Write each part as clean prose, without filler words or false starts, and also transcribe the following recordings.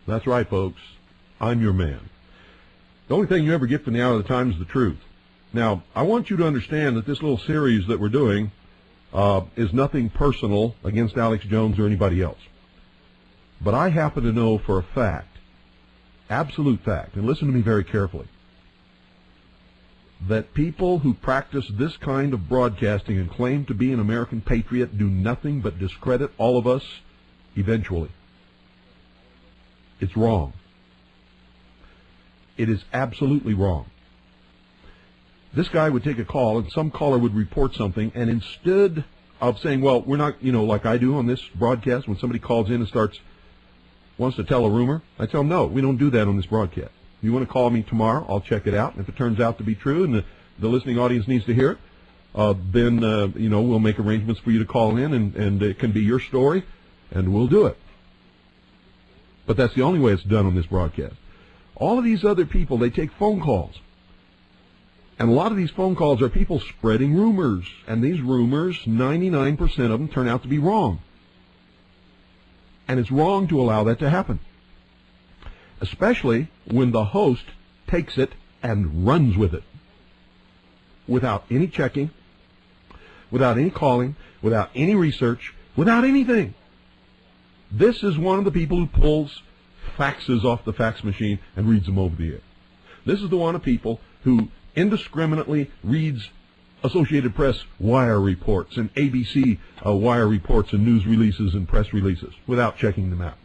That's right, folks. I'm your man. The only thing you ever get from the Hour of the Times is the truth. Now, I want you to understand that this little series that we're doing is nothing personal against Alex Jones or anybody else. But I happen to know for a fact, absolute fact, and listen to me very carefully, that people who practice this kind of broadcasting and claim to be an American patriot do nothing but discredit all of us eventually. It's wrong. It is absolutely wrong. This guy would take a call, and some caller would report something, and instead of saying, well, we're not, like I do on this broadcast, when somebody calls in and wants to tell a rumor, I tell them, no, we don't do that on this broadcast. You want to call me tomorrow, I'll check it out, and if it turns out to be true and the listening audience needs to hear it, then, we'll make arrangements for you to call in, and it can be your story, and we'll do it. But that's the only way it's done on this broadcast. All of these other people, they take phone calls. And a lot of these phone calls are people spreading rumors. And these rumors, 99% of them turn out to be wrong. And it's wrong to allow that to happen. Especially when the host takes it and runs with it. Without any checking, without any calling, without any research, without anything. This is one of the people who pulls faxes off the fax machine and reads them over the air. This is the one of people who indiscriminately reads Associated Press wire reports and ABC wire reports and news releases and press releases without checking them out.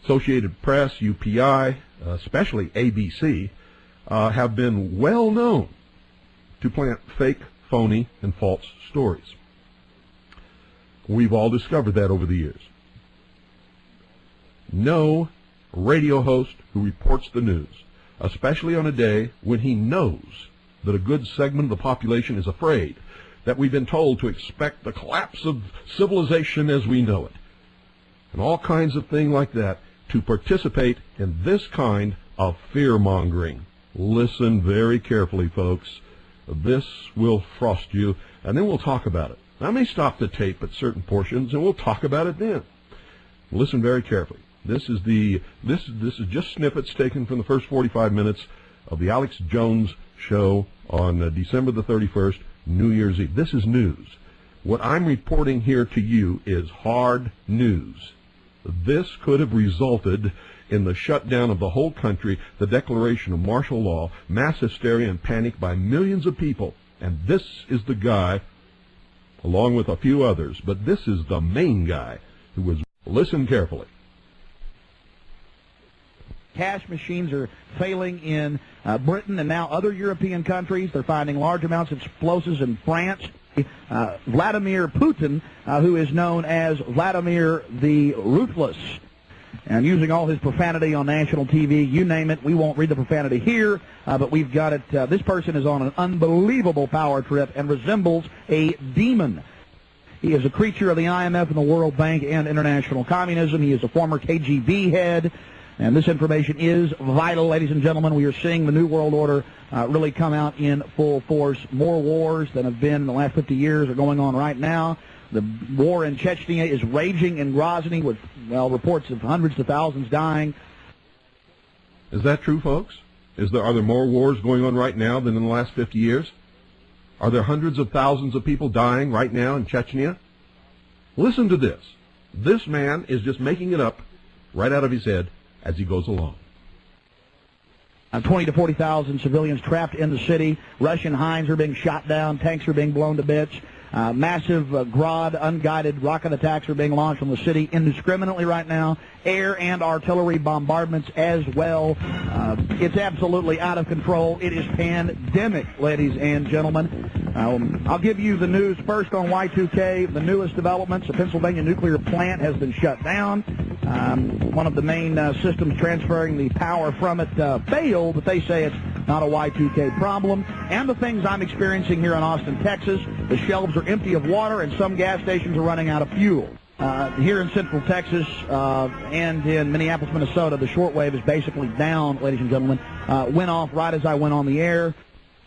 Associated Press, UPI, especially ABC, have been well known to plant fake, phony, and false stories. We've all discovered that over the years. No radio host who reports the news, especially on a day when he knows that a good segment of the population is afraid, that we've been told to expect the collapse of civilization as we know it, and all kinds of things like that, to participate in this kind of fear-mongering. Listen very carefully, folks. This will frost you, and then we'll talk about it. I may stop the tape at certain portions, and we'll talk about it then. Listen very carefully. This is just snippets taken from the first 45 minutes of the Alex Jones show on December the 31st, New Year's Eve. This is news. What I'm reporting here to you is hard news. This could have resulted in the shutdown of the whole country, the declaration of martial law, mass hysteria and panic by millions of people. And this is the guy, along with a few others, but this is the main guy who was. Listen carefully. Cash machines are failing in Britain and now other European countries. They're finding large amounts of explosives in France. Vladimir Putin, who is known as Vladimir the Ruthless, and using all his profanity on national TV, you name it. We won't read the profanity here, but we've got it. This person is on an unbelievable power trip and resembles a demon. He is a creature of the IMF and the World Bank and international communism. He is a former KGB head. And this information is vital, ladies and gentlemen. We are seeing the New World Order really come out in full force. More wars than have been in the last 50 years are going on right now. The war in Chechnya is raging in Grozny with, reports of hundreds of thousands dying. Is that true, folks? Are there more wars going on right now than in the last 50 years? Are there hundreds of thousands of people dying right now in Chechnya? Listen to this. This man is just making it up right out of his head as he goes along. 20 to 40,000 civilians trapped in the city. Russian Hinds are being shot down. Tanks are being blown to bits. Massive Grad unguided rocket attacks are being launched on the city indiscriminately right now. Air and artillery bombardments as well. It's absolutely out of control. It is pandemic, ladies and gentlemen. I'll give you the news first on Y2K. The newest developments: the Pennsylvania nuclear plant has been shut down. One of the main systems transferring the power from it failed, but they say it's not a Y2K problem. And the things I'm experiencing here in Austin, Texas: the shelves are empty of water and some gas stations are running out of fuel. Here in Central Texas and in Minneapolis, Minnesota, the shortwave is basically down, ladies and gentlemen. Went off right as I went on the air.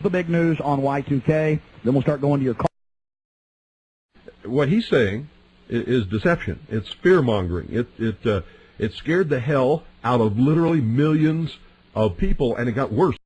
The big news on Y2K. Then we'll start going to your call. What he's saying is deception. It's fear-mongering. It scared the hell out of literally millions of people, and it got worse.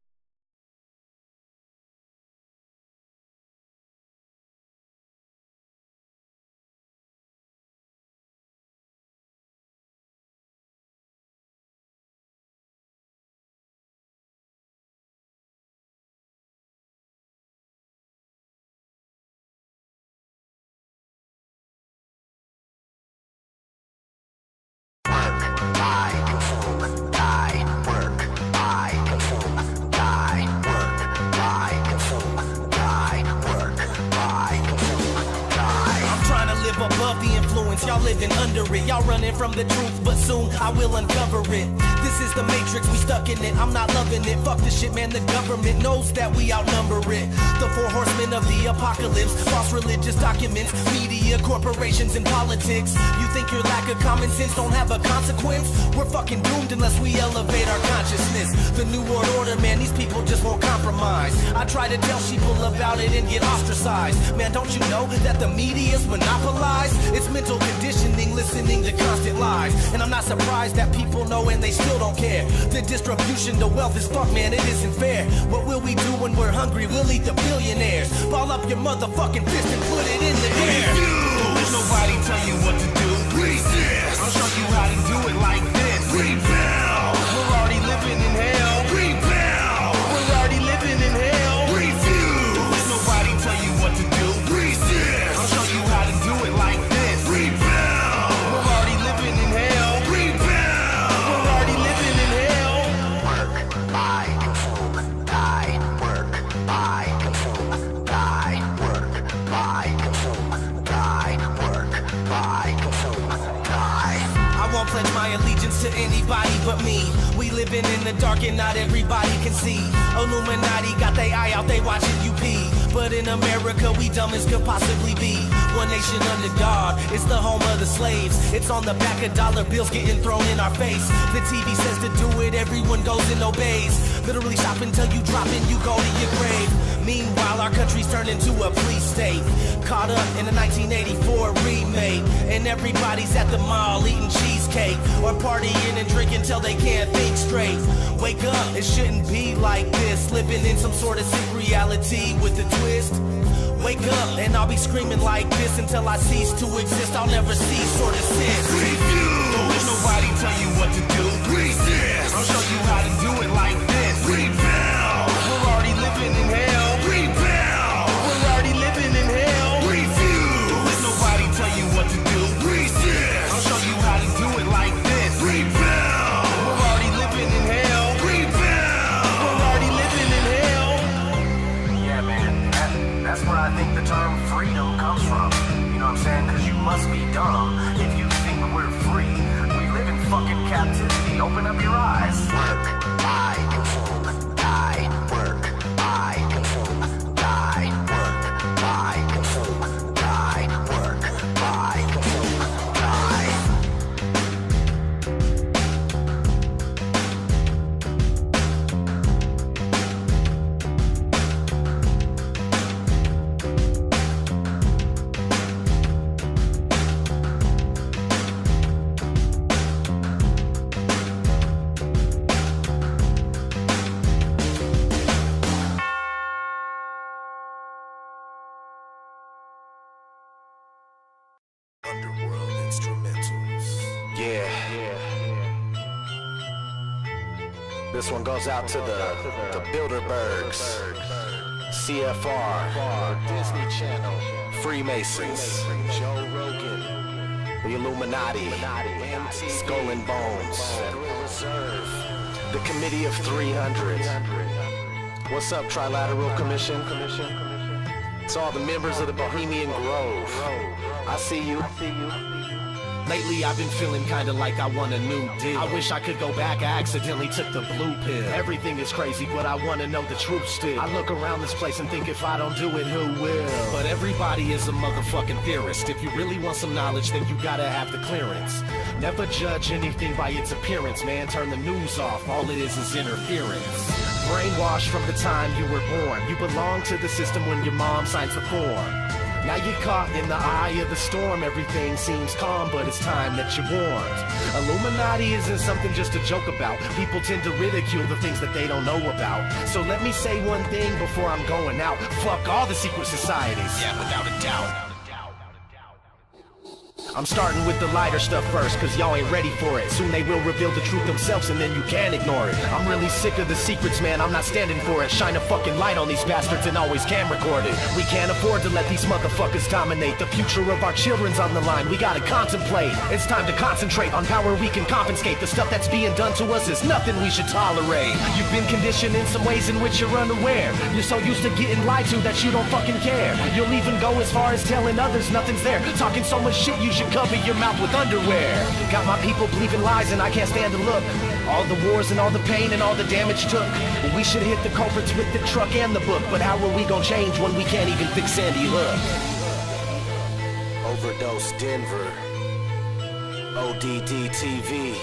Above the influence, y'all living under it. Y'all running from the truth, but soon I will uncover it. This is the matrix, we stuck in it. I'm not loving it. Fuck this shit, man. The government knows that we outnumber it. The four horsemen of the apocalypse, false religious documents, media, corporations, and politics. You think your lack of common sense don't have a consequence? We're fucking doomed unless we elevate our consciousness. The new world order, man, these people just won't compromise. I try to tell people about it and get ostracized. Man, don't you know that the media's monopolized? It's mental conditioning, listening to constant lies. And I'm not surprised that people know and they still don't care. The distribution, the wealth is fucked, man, it isn't fair. What will we do when we're hungry? We'll eat the billionaires. Ball up your motherfucking fist and put it in the air. There's nobody tell you what to do. Resist. I'll show you how to do it like this. Rebel. We're already living in hell. Rebel. We're already living in hell. Refuse. There's nobody tell you what to do. Resist. I'll show you how to do it like this. Rebel. We're already living in hell. Rebel. We're already living in hell. Work, buy, consume, die. Work, buy, consume, die. Work, buy, consume, die. Work, buy, consume, die. I won't pledge my allegiance to anybody but me. We living in the dark and not everybody can see. Illuminati got their eye out, they watching you pee. But in America, we dumb as could possibly be. One nation under God, it's the home of the slaves. It's on the back of dollar bills getting thrown in our face. The TV says to do it, everyone goes and obeys. Literally shop until you drop and you go to your grave. Meanwhile, our country's turned into a police state. Caught up in the 1984 remake. And everybody's at the mall eating cheesecake. Or partying and drinking till they can't think straight. Wake up, it shouldn't be like this. Living in some sort of sick reality with a twist. Wake up, and I'll be screaming like this until I cease to exist. I'll never cease or desist. Refuse. Don't let nobody tell you what to do. Resist. I'll show you how to do it like this. Rebel. We're already living in hell. Rebel. We're already living in hell. Refuse. Don't let nobody tell you what to do. Resist. I'll show you how to do it like this. Rebel. We're already living in hell. Rebel. We're already living in hell. Yeah, man, that's where I think the term freedom comes from. You know what I'm saying? Because you must be dumb if you think we're free. We live in fucking captivity. Open up your eyes. Work, buy, consume, die. Work, buy, consume, die. Work, buy, consume, die. Work, buy, consume, die. Underworld instrumentals. Yeah. This one goes out to the Bilderbergs, CFR, Disney Channel, Freemasons, Joe Rogan, the Illuminati, Skull and Bones, Federal Reserve, the Committee of 300. What's up, Trilateral Commission? It's all the members of the Bohemian Grove. I see you. Lately I've been feeling kinda like I want a new deal. I wish I could go back, I accidentally took the blue pill. Everything is crazy, but I wanna know the truth still. I look around this place and think if I don't do it, who will? But everybody is a motherfucking theorist. If you really want some knowledge, then you gotta have the clearance. Never judge anything by its appearance, man. Turn the news off, all it is interference. Brainwashed from the time you were born. You belong to the system when your mom signs the form. Now you're caught in the eye of the storm. Everything seems calm, but it's time that you're warned. Illuminati Illuminati isn't something just to joke about. People tend to ridicule the things that they don't know about. So let me say one thing before I'm going out. Fuck all the secret societies. Yeah, without a doubt. I'm starting with the lighter stuff first, cause y'all ain't ready for it. Soon they will reveal the truth themselves and then you can't ignore it. I'm really sick of the secrets, man, I'm not standing for it. Shine a fucking light on these bastards and always can record it. We can't afford to let these motherfuckers dominate. The future of our children's on the line, we gotta contemplate. It's time to concentrate on power we can confiscate. The stuff that's being done to us is nothing we should tolerate. You've been conditioned in some ways in which you're unaware. You're so used to getting lied to that you don't fucking care. You'll even go as far as telling others nothing's there. Talking so much shit you should cover your mouth with underwear. Got my people believing lies and I can't stand to look. All the wars and all the pain and all the damage took. We should hit the culprits with the truck and the book. But how are we gonna change when we can't even fix Sandy Hook? Overdose Denver. ODD TV.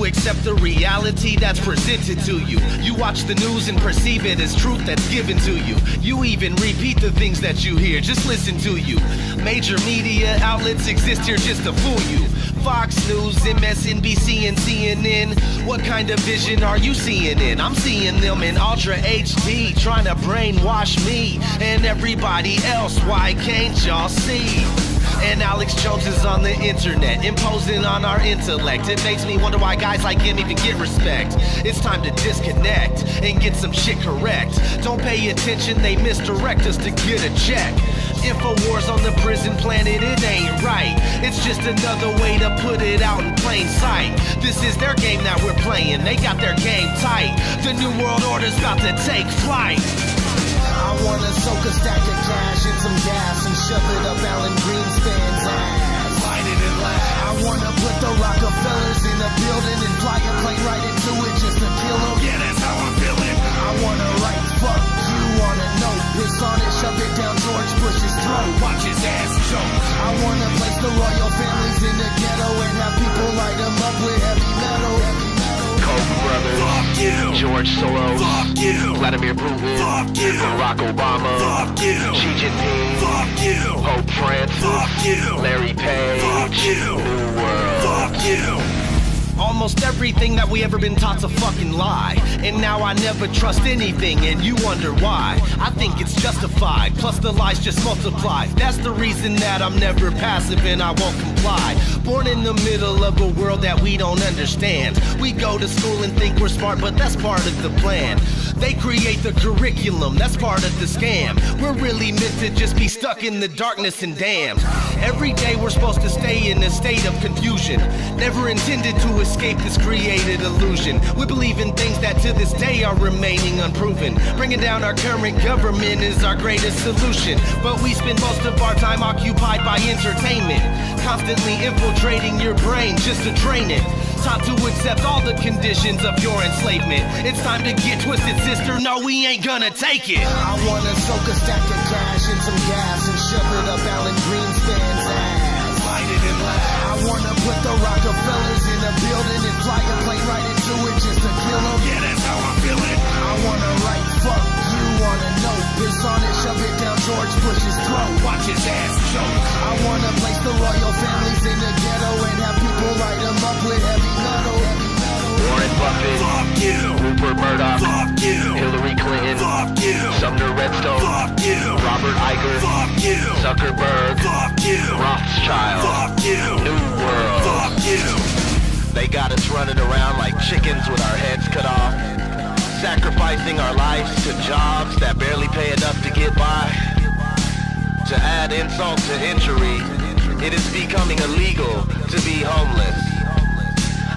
Accept the reality that's presented to you. You watch the news and perceive it as truth that's given to you. You even repeat the things that you hear, just listen to you. Major media outlets exist here just to fool you. Fox News, MSNBC, and CNN. What kind of vision are you seeing in? I'm seeing them in Ultra HD, trying to brainwash me and everybody else. Why can't y'all see? And Alex Jones is on the internet, imposing on our intellect. It makes me wonder why guys like him even get respect. It's time to disconnect and get some shit correct. Don't pay attention, they misdirect us to get a check. Infowar's on the prison planet, it ain't right. It's just another way to put it out in plain sight. This is their game that we're playing, they got their game tight. The new world order's about to take flight. I wanna soak a stack of cash in some gas and shove it up Alan Greenspan's ass. Light it and laugh. I wanna put the Rockefellers in a building and fly a plane right into it just to kill them. Yeah, that's how I'm feeling. I wanna write fuck you on a note, piss on it, shove it down George Bush's throat. Watch his ass choke. I wanna place the royal families in the ghetto and have people light them up with heavy metal. Koch brothers, fuck you. George Soros, fuck you. Vladimir Putin, fuck you. Barack Obama, fuck you. Xi Jinping, fuck you. Pope Francis, fuck you. Larry Page, fuck you. New World, fuck you. Almost everything that we ever been taught's a fucking lie. And now I never trust anything and you wonder why. I think it's justified, plus the lies just multiply. That's the reason that I'm never passive and I won't comply. Born in the middle of a world that we don't understand. We go to school and think we're smart, but that's part of the plan. They create the curriculum, that's part of the scam. We're really meant to just be stuck in the darkness and damned. Every day we're supposed to stay in a state of confusion. Never intended to escape this created illusion. We believe in things that to this day are remaining unproven. Bringing down our current government is our greatest solution. But we spend most of our time occupied by entertainment, constantly infiltrating your brain just to drain it. Time to accept all the conditions of your enslavement. It's time to get twisted, sister, no we ain't gonna take it. I wanna soak a stack of cash in some gas and shove it up Alan Greenspan's ass. Light it and laugh. I wanna put the Rockefellers in a building and fly a plane right into it just to kill them. Yeah, that's how I'm feeling. I wanna write fuck you on a note, piss on it, shove it down George Bush's throat. Watch his ass choke. I wanna place the royal families in the ghetto and have people light them up with heavy metal. Warren Buffett, fuck you. Rupert Murdoch, fuck you. Hillary Clinton, fuck you. Sumner Redstone, fuck you. Robert Iger, fuck you. Zuckerberg, fuck you. Rothschild, fuck you. New World, fuck you. They got us running around like chickens with our heads cut off, sacrificing our lives to jobs that barely pay enough to get by. To add insult to injury, it is becoming illegal to be homeless.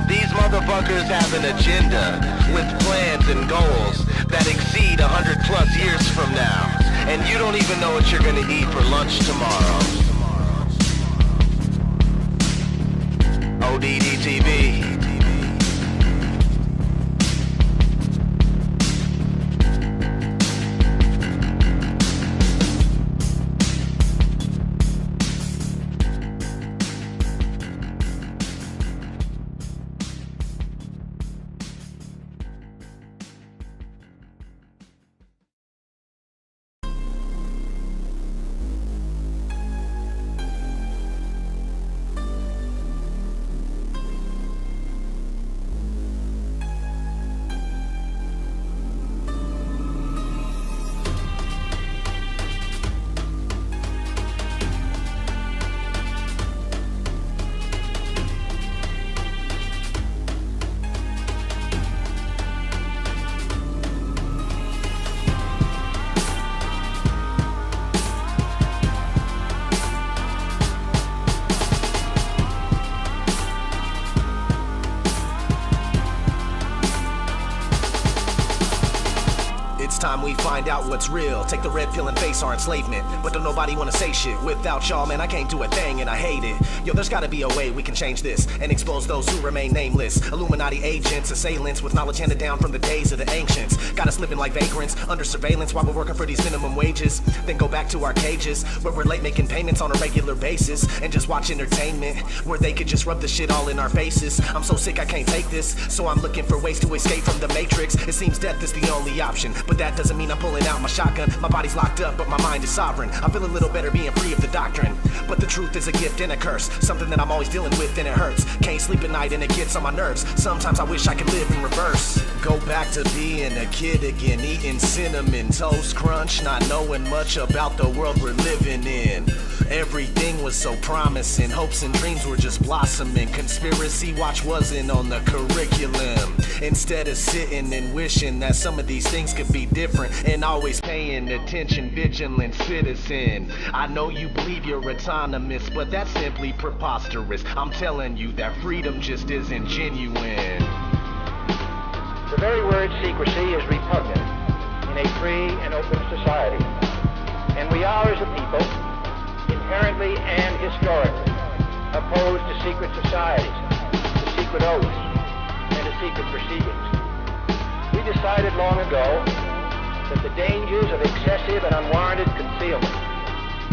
These motherfuckers have an agenda with plans and goals that exceed 100 plus years from now. And you don't even know what you're gonna eat for lunch tomorrow. ODDTV. It's time we find out what's real. Take the red pill and face our enslavement. But don't nobody wanna say shit. Without y'all, man, I can't do a thing and I hate it. Yo, there's gotta be a way we can change this and expose those who remain nameless. Illuminati agents, assailants with knowledge handed down from the days of the ancients. Got us living like vagrants, under surveillance while we're working for these minimum wages. Then go back to our cages, where we're late making payments on a regular basis. And just watch entertainment, where they could just rub the shit all in our faces. I'm so sick I can't take this, so I'm looking for ways to escape from the matrix. It seems death is the only option, but that doesn't mean I'm pulling out my shotgun. My body's locked up, but my mind is sovereign. I feel a little better being free of the doctrine. But the truth is a gift and a curse, something that I'm always dealing with and it hurts. Can't sleep at night and it gets on my nerves. Sometimes I wish I could live in reverse. Go back to being a kid again, eating cinnamon toast crunch, not knowing much about the world we're living in. Everything was so promising, hopes and dreams were just blossoming. Conspiracy watch wasn't on the curriculum. Instead of sitting and wishing that some of these things could be different, and always paying attention, vigilant citizen. I know you believe you're autonomous, but that's simply preposterous. I'm telling you that freedom just isn't genuine. The very word secrecy is repugnant in a free and open society. And we are, as a people, inherently and historically opposed to secret societies, to secret oaths, and to secret proceedings. We decided long ago that the dangers of excessive and unwarranted concealment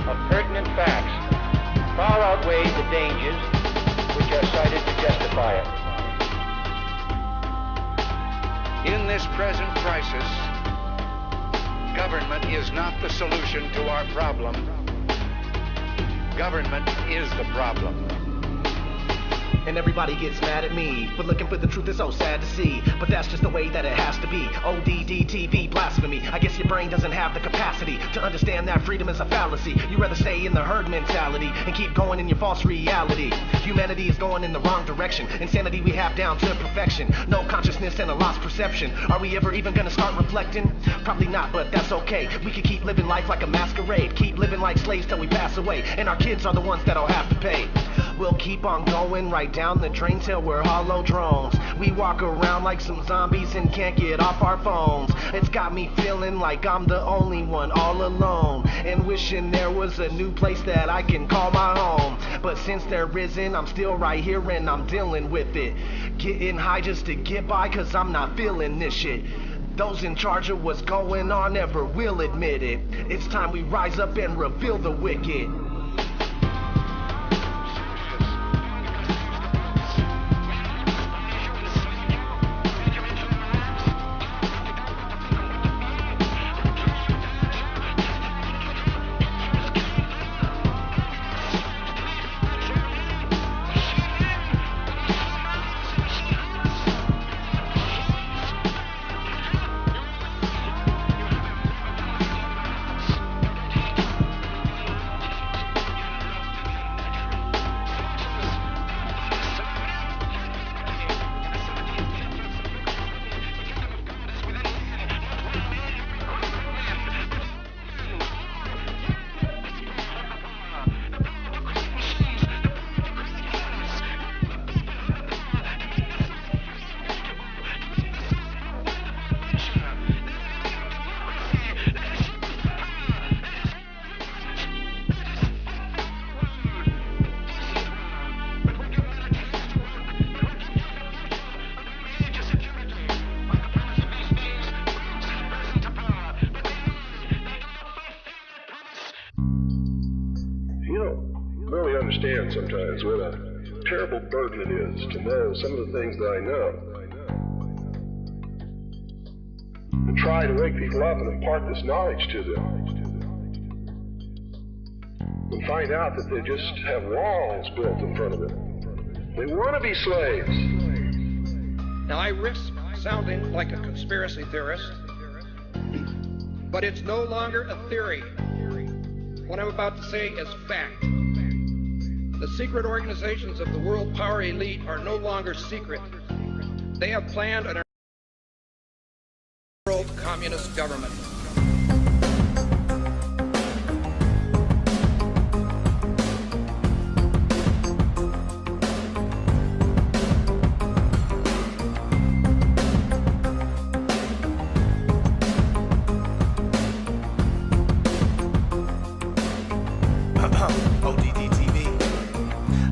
of pertinent facts far outweigh the dangers which are cited to justify it. In this present crisis, government is not the solution to our problem. Government is the problem. And everybody gets mad at me for looking for the truth. Is so sad to see, but that's just the way that it has to be. ODDTV, blasphemy. I guess your brain doesn't have the capacity to understand that freedom is a fallacy. You rather stay in the herd mentality and keep going in your false reality. Humanity is going in the wrong direction. Insanity we have down to perfection. No consciousness and a lost perception. Are we ever even gonna start reflecting? Probably not, but that's okay. We can keep living life like a masquerade. Keep living like slaves till we pass away, and our kids are the ones that'll have to pay. We'll keep on going right down the drain till we're hollow drones. We walk around like some zombies and can't get off our phones. It's got me feeling like I'm the only one all alone, and wishing there was a new place that I can call my home. But since there isn't, I'm still right here and I'm dealing with it. Getting high just to get by, cause I'm not feeling this shit. Those in charge of what's going on never will admit it. It's time we rise up and reveal the wicked. understand sometimes what a terrible burden it is to know some of the things that I know. And try to wake people up and impart this knowledge to them. And find out that they just have walls built in front of them. They want to be slaves. Now I risk sounding like a conspiracy theorist, but it's no longer a theory. What I'm about to say is fact. The secret organizations of the world power elite are no longer secret. They have planned an world communist government.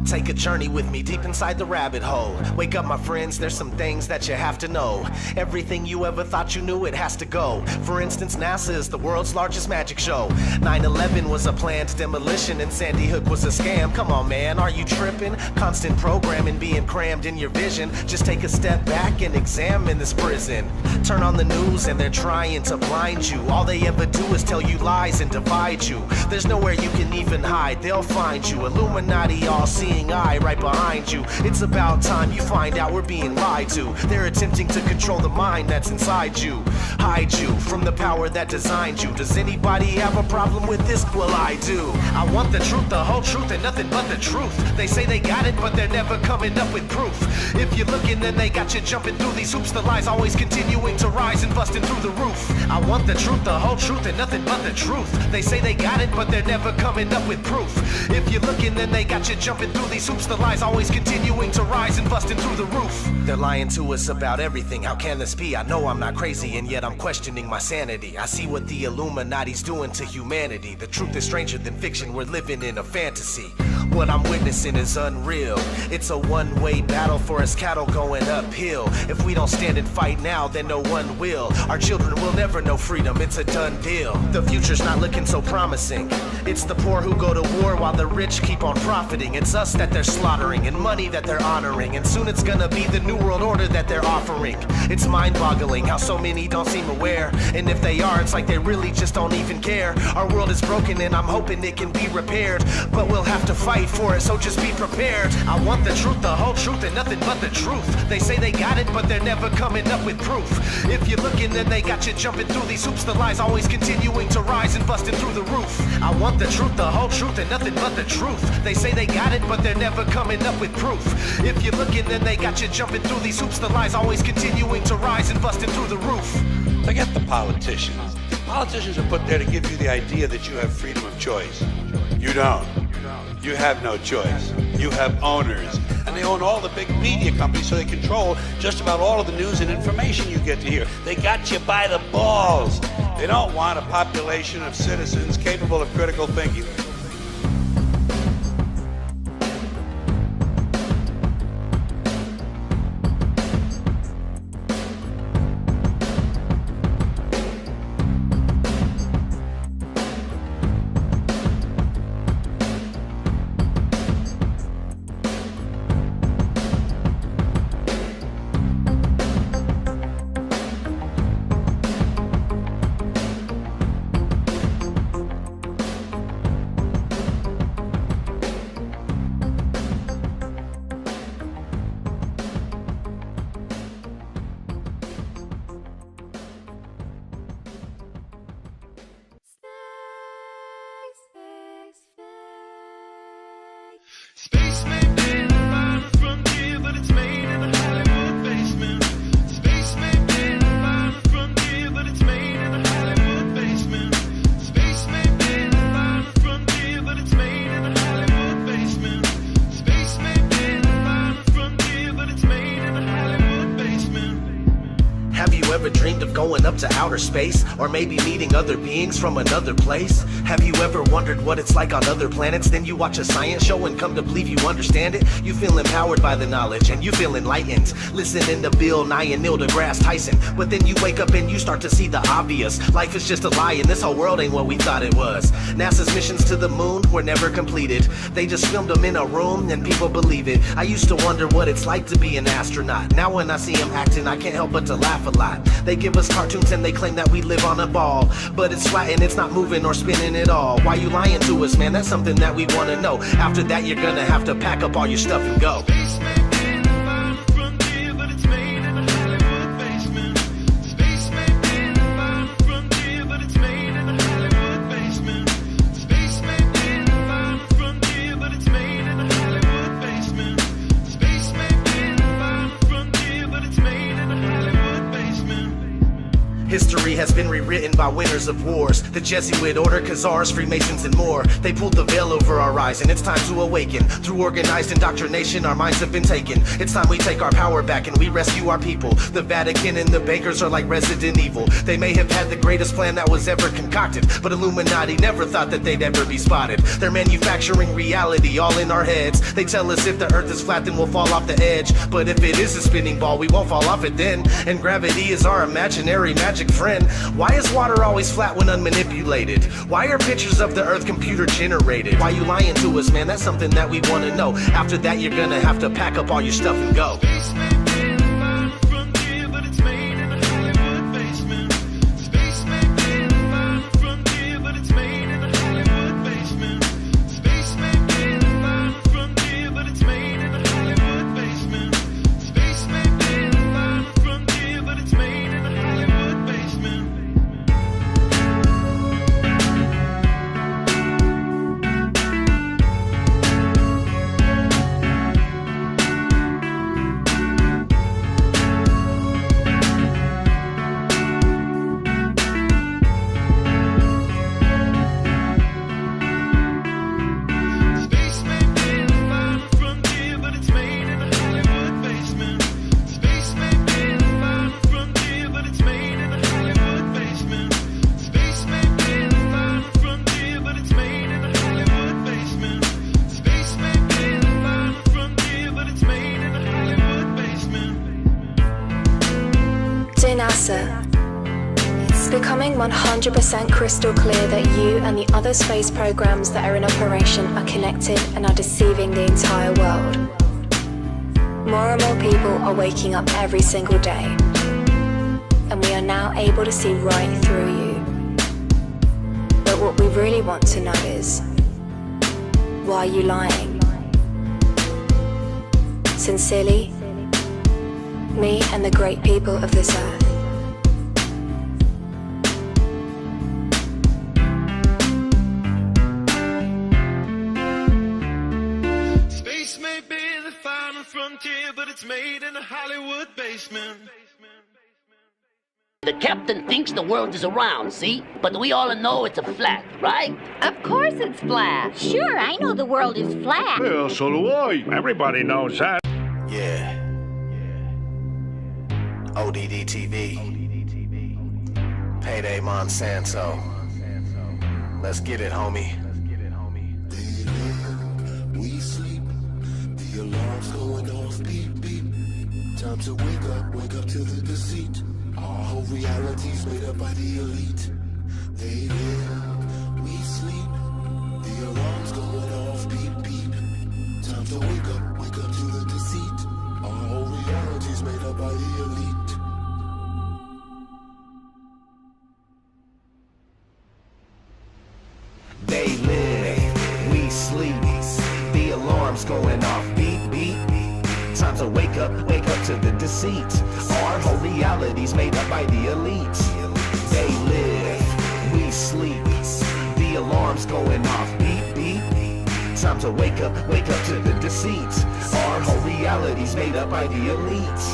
Take a journey with me deep inside the rabbit hole. Wake up, my friends, there's some things that you have to know. Everything you ever thought you knew, it has to go. For instance, NASA is the world's largest magic show. 9/11 was a planned demolition and Sandy Hook was a scam. Come on, man, are you tripping? Constant programming being crammed in your vision. Just take a step back and examine this prison. Turn on the news and they're trying to blind you. All they ever do is tell you lies and divide you. There's nowhere you can even hide, they'll find you. Illuminati all-seeing eye right behind you. It's about time you find out we're being lied to. They're attempting to control the mind that's inside you. Hide you from the power that designed you. Does anybody have a problem with this? Well, I do. I want the truth, the whole truth, and nothing but the truth. They say they got it, but they're never coming up with proof. If you're looking, then they got you jumping through these hoops. The lies always continuing to rise and busting through the roof. I want the truth, the whole truth, and nothing but the truth. They say they got it, but they're never coming up with proof. If you're looking, then they got you jumping through these hoops. The lies always continuing to rise and busting through the roof. They're lying to us about everything. How can this be? I know I'm not crazy, and yet I'm questioning my sanity. I see what the Illuminati's doing to humanity. The truth is stranger than fiction. We're living in a fantasy. What I'm witnessing is unreal. It's a one-way battle for us cattle going uphill. If we don't stand and fight now, then no one will. Our children will never know freedom. It's a done deal. The future's not looking so promising. It's the poor who go to war while the rich keep on profiting. It's us that they're slaughtering and money that they're honoring. And soon it's gonna be the new world order that they're offering. It's mind-boggling how so many don't seem aware. And if they are, it's like they really just don't even care. Our world is broken and I'm hoping it can be repaired. But we'll have to fight for it, so just be prepared. I want the truth, the whole truth, and nothing but the truth. They say they got it, but they're never coming up with proof. If you're looking, then they got you jumping through these hoops. The lies always continuing to rise and busting through the roof. I want the truth, the whole truth, and nothing but the truth. They say they got it, but they're never coming up with proof. If you're looking, then they got you jumping through these hoops. The lies always continuing to rise and busting through the roof. Forget the politicians. Politicians are put there to give you the idea that you have freedom of choice. You don't. You have no choice. You have owners. And they own all the big media companies, so they control just about all of the news and information you get to hear. They got you by the balls. They don't want a population of citizens capable of critical thinking. Space may be the final frontier, but it's made in a Hollywood basement. Space may be the final frontier, but it's made in a Hollywood basement. Space may be the final frontier, but it's made in a Hollywood basement. Space may be the final frontier, but it's made in a Hollywood basement. Have you ever dreamed of going going up to outer space, or maybe meeting other beings from another place? Have you ever wondered what it's like on other planets? Then you watch a science show and come to believe you understand it. You feel empowered by the knowledge and you feel enlightened, listening to Bill Nye and Neil deGrasse Tyson. But then you wake up and you start to see the obvious. Life is just a lie and this whole world ain't what we thought it was. NASA's missions to the moon were never completed. They just filmed them in a room and people believe it. I used to wonder what it's like to be an astronaut. Now when I see them acting, I can't help but to laugh a lot. They give us cartoons and they claim that we live on a ball, but it's flat and it's not moving or spinning at all. Why you lying to us, man? That's something that we want to know. After that, you're gonna have to pack up all your stuff and go. History has been rewritten by winners of wars. The Jesuit order, Khazars, Freemasons, and more. They pulled the veil over our eyes, and it's time to awaken. Through organized indoctrination, our minds have been taken. It's time we take our power back and we rescue our people. The Vatican and the bankers are like Resident Evil. They may have had the greatest plan that was ever concocted, but Illuminati never thought that they'd ever be spotted. They're manufacturing reality all in our heads. They tell us if the earth is flat, then we'll fall off the edge. But if it is a spinning ball, we won't fall off it then. And gravity is our imaginary magic friend. Why is water always flat when unmanipulated? Why are pictures of the earth computer generated? Why you lying to us, man? That's something that we want to know. After that, you're gonna have to pack up all your stuff and go. It's becoming 100% crystal clear that you and the other space programs that are in operation are connected and are deceiving the entire world. More and more people are waking up every single day, and we are now able to see right through you. But what we really want to know is, why are you lying? Sincerely, me and the great people of this earth. Space may be the final frontier, but it's made in a Hollywood basement. The captain thinks the world is around, see? But we all know it's a flat, right? Of course it's flat. Sure, I know the world is flat. Well, so do I. Everybody knows that. Yeah. ODD TV. Payday Monsanto. Let's get it, homie. We sleep. The alarm's going off. Beep, beep. Time to wake up to the deceit. Our whole reality's made up by the elite. They live, we sleep. The alarm's going off. Beep, beep. Time to wake up to the deceit. Our whole reality's made up by the elite. They live, we sleep. The alarm's going off. Beep, beep. Time to wake up to the deceit. Our whole reality's made up by the elite. They live, we sleep. The alarm's going off. Beep, beep. Time to wake up to the deceit. Our whole reality's made up by the elite.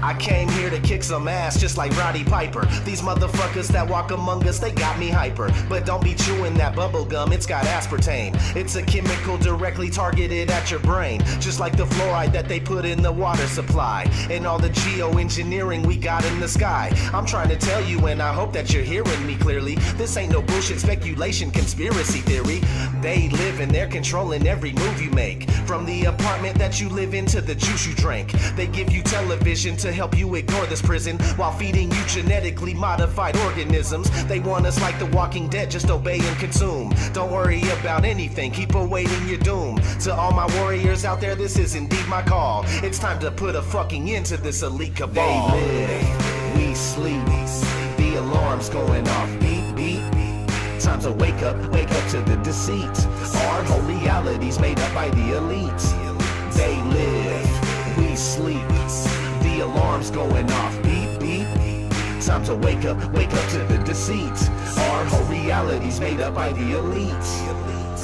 I came here to kick some ass just like Roddy Piper. These motherfuckers that walk among us, they got me hyper. But don't be chewing that bubble gum, it's got aspartame. It's a chemical directly targeted at your brain, just like the fluoride that they put in the water supply and all the geoengineering we got in the sky. I'm trying to tell you, and I hope that you're hearing me clearly. This ain't no bullshit speculation, conspiracy theory. They live and they're controlling every move you make, from the apartment that you live in to the juice you drink. They give you television to help you ignore this prison while feeding you genetically modified organisms. They want us like the Walking Dead, just obey and consume. Don't worry about anything, keep awaiting your doom. To all my warriors out there, this is indeed my call. It's time to put a fucking end to this elite cabal. They live, we sleep, the alarm's going off, beep beep. Time to wake up to the deceit. Our whole reality's made up by the elite. They live, we sleep, the alarm's going off, beep beep. Time to wake up to the deceit. Our whole reality's made up by the elite.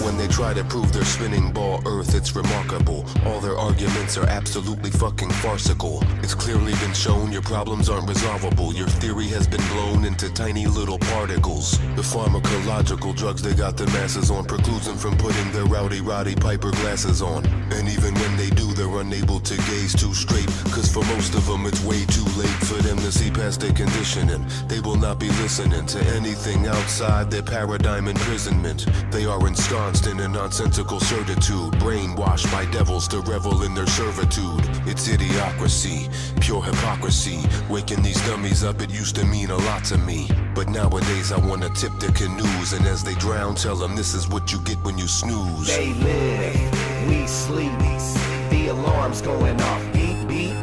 When they try to prove their spinning ball Earth, it's remarkable. All their arguments are absolutely fucking farcical. It's clearly been shown your problems aren't resolvable. Your theory has been blown into tiny little particles. The pharmacological drugs they got the masses on precludes them from putting their rowdy Roddy Piper glasses on. And even when they do, they're unable to gaze too straight, cause for most of them it's way too late for them to see past their conditioning. They will not be listening to anything outside their paradigm imprisonment. They are ensconced in a nonsensical certitude, brainwashed by devils to revel in their servitude. It's idiocracy, pure hypocrisy. Waking these dummies up, it used to mean a lot to me. But nowadays I wanna tip their canoes, and as they drown, tell them this is what you get when you snooze. They live, we sleep, the alarm's going off, beep beep.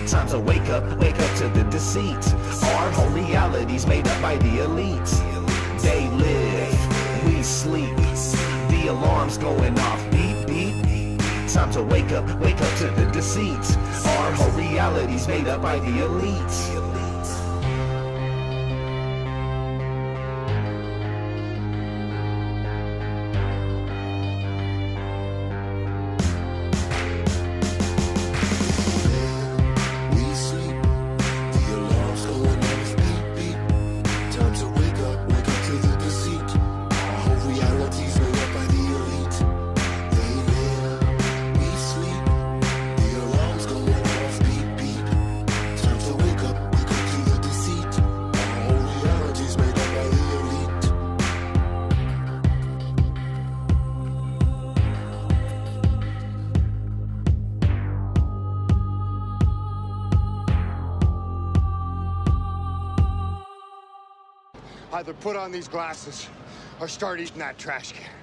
Time to wake up to the deceit. Our whole reality's made up by the elite. They live, we sleep, the alarm's going off, beep beep. Time to wake up to the deceit. Our whole reality's made up by the elite. Either put on these glasses or start eating that trash can.